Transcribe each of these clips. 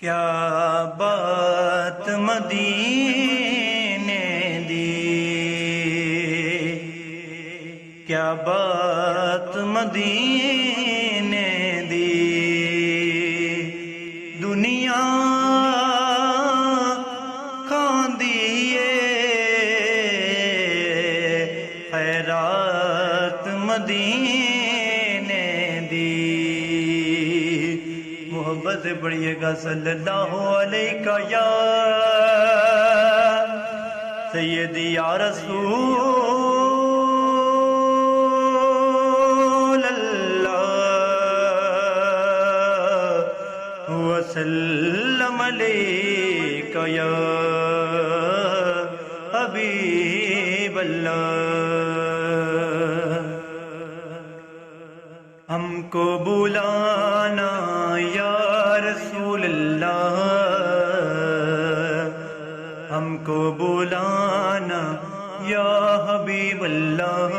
کیا بات مدینے دی، کیا بات مدینے دی، دنیا کھاندی اے خیرات مدینے دی۔ محبت سے پڑھیے گا صلی اللہ علیہ یا سیدی یا رسول اللہ وسلم علیک یا حبیب اللہ۔ ہم کو بلانا یا رسول اللہ، ہم کو بلانا یا حبیب اللہ،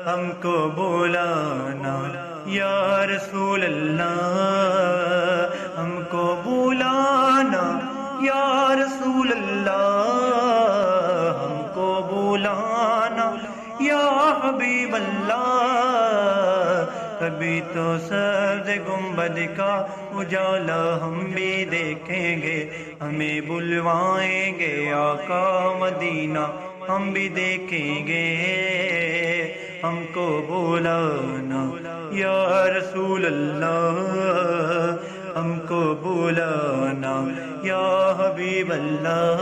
ہم کو بلانا یا رسول اللہ، ہم کو بلانا یا رسول اللہ، ہم کو بلانا یا حبیب اللہ۔ کبھی تو سبز گنبد کا اجالا ہم بھی دیکھیں گے، ہمیں بلوائیں گے آقا مدینہ ہم بھی دیکھیں گے۔ ہم کو بلانا یا رسول اللہ، ہم کو بلانا یا حبیب اللہ۔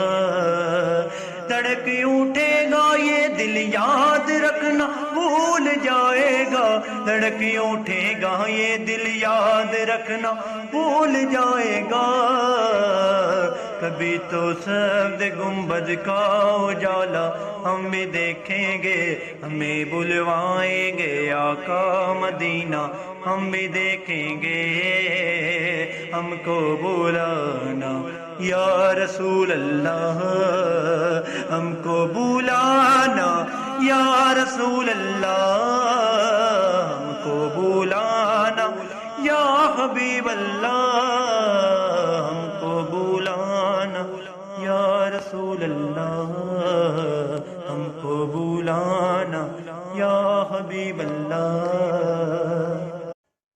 دھڑک اٹھے گا یہ دل یاد رکھنا بھول جائے گا، دھڑک اٹھے گا یہ دل یاد رکھنا بھول جائے گا۔ کبھی تو سبز گنبد کا اجالا ہم بھی دیکھیں گے، ہمیں بلوائیں گے آقا مدینہ ہم بھی دیکھیں گے۔ ہم کو بلانا یا رسول اللہ، ہم کو بلانا یا رسول اللہ، ہم کو بلانا یا حبیب اللہ۔